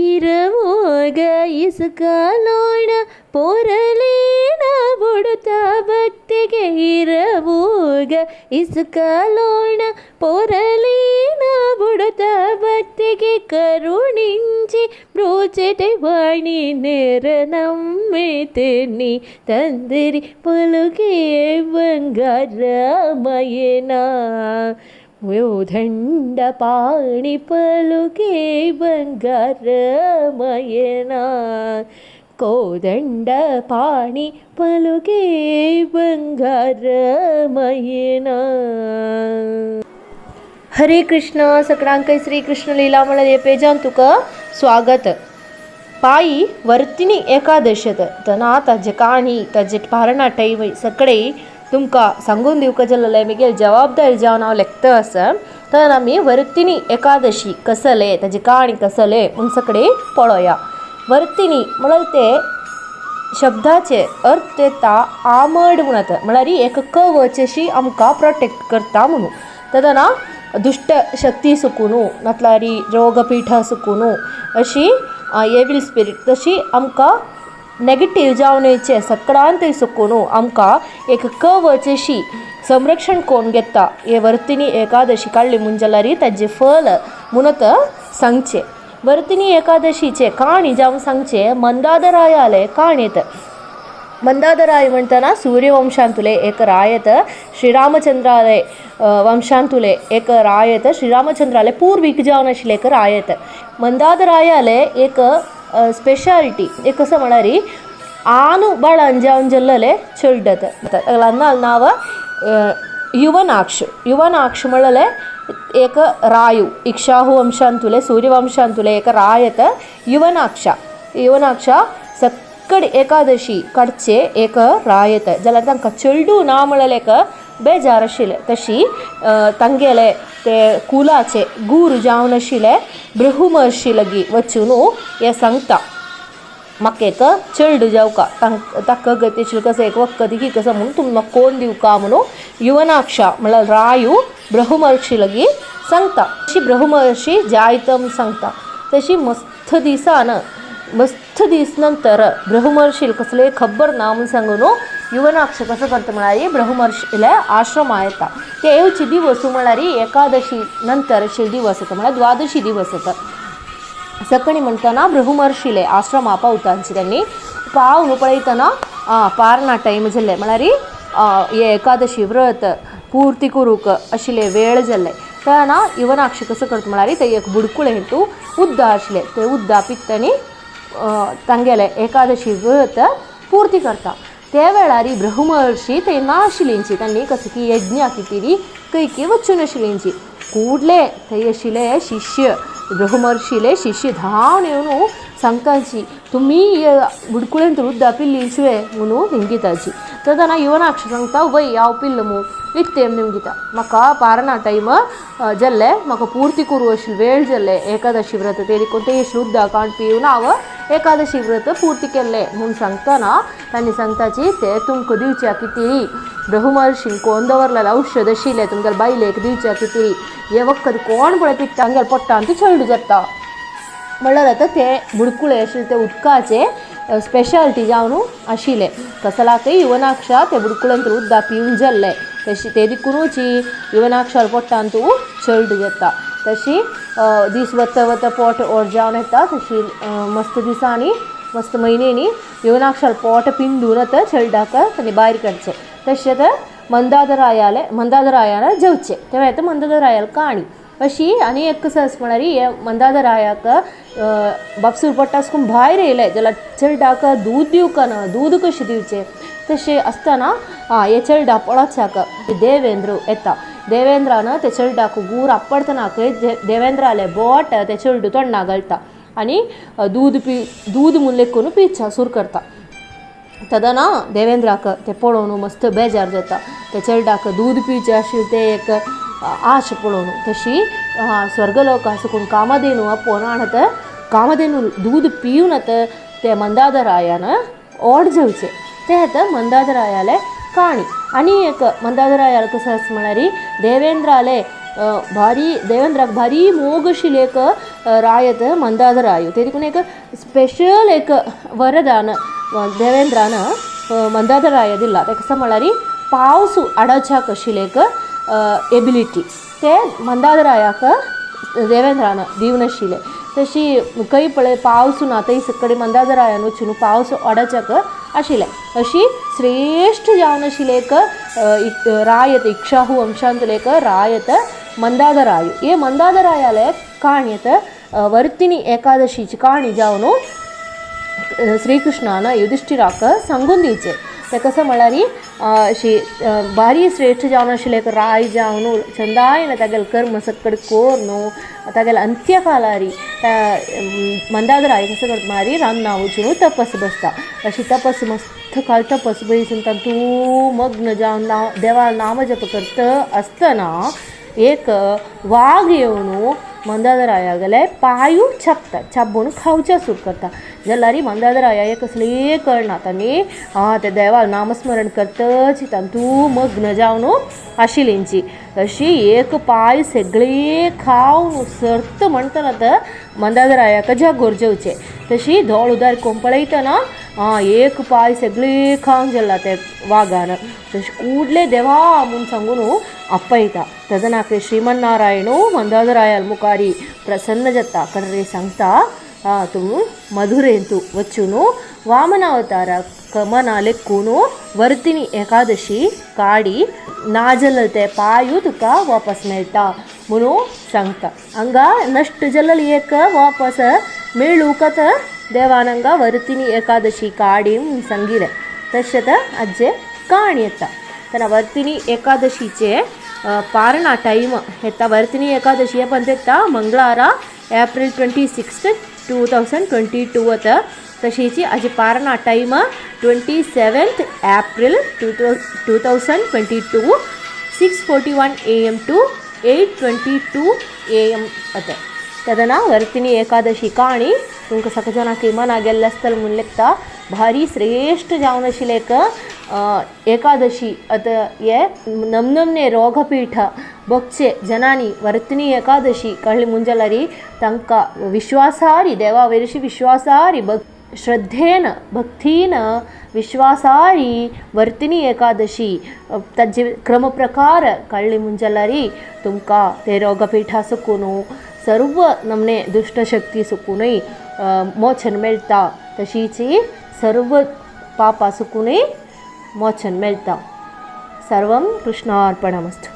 ಇರವೋಗ ಇಸುಕಲೋಣ ಪೊರಲೇನ ಬುಡುತ್ತ ಭಕ್ತಿಗೆ ಇರವೋಗ ಇಸುಕಲೋಣ ಪೊರಲೇನ ಬುಡುತ್ತ ಭಕ್ತಿಗೆ ಕರುಣಿಂచి ಬ್ರೋಚೆಟೆ ವಾಣಿ ನೆರ ನಮ್ಮೆತೆನಿ ತಂದಿರಿ ಪಲುಗೆ ಬಂಗಾರಮಯನಾ ದಂಡ ಪಾಣಿ ಪಲುಕೆ ಬಂಗಾರಮಯನಾ ಕೋದಂಡ ಪಾಣಿ ಪಲುಕೆ ಬಂಗಾರಮಯನಾ. हरे कृष्ण. सगळ्यांक श्री कृष्ण लीला म्हणले पेजान तुका स्वागत. पायी वर्तिनी एकादशत तना ताजे काणी ताजे पारणा टाईम सगळे तुमकां सांगून दिवका जाल्ले म्हगे जबाबदारी जावन हांव लेखता आसा. तर आमी वर्तिनी एकादशी कसले ताजी काणी कसले म्हूण सगळे पळोवया. वर्तिनी म्हळ्यार ते शब्दाचे अर्थ येता आमड म्हणत म्हळ्यार एक कवच आमकां प्रोटेक्ट करता म्हणून. तदना दुष्ट शक्ती सुकून नातल्यार रोगपीठा सुकून अशी एविल स्पिरीट तशी आमकां नेगेटीव जावनेचे सगळ्यांत सुकून आमकां एक कवच अशी संरक्षण कोण घेता. हे वर्तिनी एकादशी काडली म्हूण जाल्यार ताजें फल म्हणत सांगचें. वर्तिनी एकादशीचे काणी जावन सांगचे मंदादरायाले काणयेत. मंदादराय म्हणटना सूर्यवंशांतुले एक रायत श्रीरामचंद्राले वंशांतुले एक रायत श्रीरामचंद्राले पूर्वीक जावन आशिल्ले एक रायत. मंदादरायाले एक स्पेशालिटी एक कसं म्हळ्यार आनु बाळान जावन जल्लले चेडत नांव युवनाक्ष. युवनाक्ष म्हणले एक रायू इक्षाहु वंशांतुले सूर्यवंशांतुले एक रायत युवनाक्ष. युवनाक्ष सकड एकादशी काडचे एक रायत जाल्यार तांकां चेडू ना म्हणलें एक बेजार आशिल्लें. तशी तांगेले ते कुलाचे गुरू जावन आशिल्ले ब्रह्मर्षी लागीं वचून हें सांगता म्हाका एक चेडू जावका ताका गतीशील कसं एक वखद ही कसं म्हणून तुमी म्हाका कोण दिवका म्हणून युवनाक्ष म्हळ्यार रायू ब्रह्मर्षी लागीं सांगता. तशी ब्रह्मर्षी जायतम सांगता. तशी मस्त दीस नंतर ब्रह्मर्षील कसले खबर ना म्हणून सांगून युवनाक्ष कसं करता म्हळ्यार ब्रह्मर्षीले आश्रमा येता. ते येवचे दिवस म्हळ्यार एकादशी नंतर अशे दिवस येता म्हळ्यार द्वादशी दिवस येता. सकाळी म्हणटना ब्रह्मर्षीले आश्रमा पावतांची त्यांनी पावन पळयतना पारणा टायम जाल्ले म्हळ्यार हे एकादशी व्रत पूर्ती करूंक आशिल्ले वेळ जाल्ले. तेन्ना युवनाक्ष कसं करता म्हळ्यार ते एक बुडकुळे हेतू उद्दा आशिल्ले ते उद्दा पित्तांनी तांगेले एकादशी व्रत पूर्ती करता. त्या वेळार ब्रह्मर्षी ते नाशिल्लींची त्यांनी कसं की यज्ञ कितेली कैकी वचून आशिल्लींची कूडले थंय आशिल्ले शिष्य ब्रह्मर्षीले शिष्य धांवन येवन सांगताची तुमी बुडकुळेंत उद्दा पिल्ली शिवे म्हणून निमगिताची. तेन्ना युवनाक्ष सांगता वय हांव पिल्ल मू नित्य निमगिता म्हाका पारणा टायम जाल्ले म्हाका पूर्ती करूं आशिल्ले वेळ जाल्ले एकादशी व्रत ते देखून ते उद्दा काण पिवन हांव एकादशी व्रत पूर्ती केल्ले म्हणून सांगतना तांणी सांगताची ते तुमकां दिवच्या कितें ब्रह्मर्षीन कोण दवरलेलें औषध आशिल्लें तुमगेल्या बायलेक दिवच्या कितें हे वखद कोण पळय पिता तांगेल्या पोट्टान ती चेडू जाता. म्हणल्यार आतां ते बुडकुळे आशिल्ले ते उदकाचे स्पेशालिटी जावन आशिल्ले. कसलाकय युवनाक्षा ते बुडकुळेंत उद्दा पिवन जाल्ले तशी ते देखूनच युवनाक्षार पोट्टान तूं चेडू जाता. तशी दीस वता वता पोट ओड जावन येता. तशी मस्त दिसांनी मस्त म्हयन्यांनी युवनाक्षार पोट पिंडून आतां चेडूक तांणी भायर काडचें. तशेंच मंदादरायान जेवचें तेव्हा येता मंदादरायाल काणी अशी. आनी एक कसं म्हळ्यार हे मंदादरायाक बापसूर पोट्टासून भायर येयले जाल्यार चेडूक दूद दिवका ना दूद कशें दिवचें तशें आसतना हे चेडा पळोवच्याक देवेंद्र येता. देवेंद्रान ते चेडूक गूर आपडतनाकय देवेंद्राले बोट ते चेडू तोंडा घालता आनी दूद म्हूण लेखून पिवचा सुरू करता. तदना देवेंद्राक ते पळोवन मस्त बेजार जाता. ते चेडूक दूद पिवचें आशिल्लें ते एक आश पळोवन. तशी स्वर्गलोका सुकून कामधेनू आपोवन आणत कामधेनू दूद पिवनत ते मंदादरायान ओड जेवचें. ते आतां मंदादरायाले काणी. आनी एक मंदादरायाल कसं म्हळ्यार देवेंद्राले भारी देवेंद्राक भारी मोग आशिल्लें रायत मंदादरायो तेदेखून एक स्पेशल एक वरदान देवेंद्रान मंदादराया दिला तें कशें म्हळ्यार पावस आडोवच्याक आशिल्लें एक एबिलिटी ते मंदादरायाक देवेंद्रान दिवन आशिल्लें तशी खंय पळय पावस ना थंय सकडी मंदादरायान वचून पावस ओडच्याक आशिल्लें अशी श्रेश्ठ जावन आशिल्लें एक रायत इक्षाहु वंशांतलें एक रायत मंदादरायु हे मंदादरायाले काणयेत वर्तिनी एकादशीची काणी जावन श्रीकृष्णान युधिष्ठिराक सांगून दिवचें तें कशें म्हळ्यार अशी भारी श्रेश्ठ जावन आशिल्लें एक राय जावन चंदायन तागेले कर्म सकड कोर न्हू तागेले अंत्य कालारी मंदादराय कशें करता म्हळ्यार रान्ना वचून तपस बसता अशी तपस मस्त काल तपस बसून तातूं मग्न जावन देवा नाम जप करता आसतना एक वाघ येवन मंदादरायागेले पांयूय छापता छापून खावचें सुरू करता जाल्यार मंदादराया कसलें कळना तांणी ते देवा नामस्मरण करतच तातूं मग्न जावन आशिल्लींची अशी एक पांय सगळे खावन सर्त म्हणटना मंदादरायाक जग गरजेवचें तशी धोळ उदार कोण पळयतना एक पांय सगळे खावन गेला ते वाघान तशें कुडले देवा म्हूण सांगून आपयता ताजो नाके श्रीमन्नारायण मंदादराया मुखारी प्रसन्न जाता कणरे सांगता तूं मधुरेंतू वचून वामनावताराक मना लेखून वर्तिनी एकादशी काडी नाजल ते पांयूय तुका वापस मेळटा म्हणून सांगता हांगा नश्ट जाल्ली एक वापस मेळूकच देवान हांगा वर्तिनी एकादशी काडी सांगिल्लें तशेंच हाजे काण येता तेन्ना वर्तिनी एकादशीचे पारणा टायम येता वर्तिनी एकादशी हे पण येता मंगळारा एप्रिल 26, 2022 वता तशीची हाजी पारणा time 27 April 2022 6:41 AM to 8:22 AM वता तेदना वर्तिनी एकादशी काणी तुमकां सगळे जाणांक मना गेल्ले आसतले म्हूण लेखता भारी श्रेश्ठ जावन आशिल्लें एक एकादशी आतां हे नमनमने रोगपीठ भोगचे जनांनी वर्तिनी एकादशी कळ्ळी म्हूण जाल्यार तांकां विश्वासारी देवा वयरशी विश्वासारी श्रद्धेन भक्तीन विश्वासारी वर्तिनी एकादशी ताजे क्रम प्रकार कळ्ळी म्हूण जाल्यार तुमकां ते रोगपीठा सुकून सर्व नमने दुष्टशक्ती सुकूनय मोचन मेळटा तशीच सर्व पापा सुकूनय मोचन मेळटा सर्वं कृष्णार्पणमस्तु।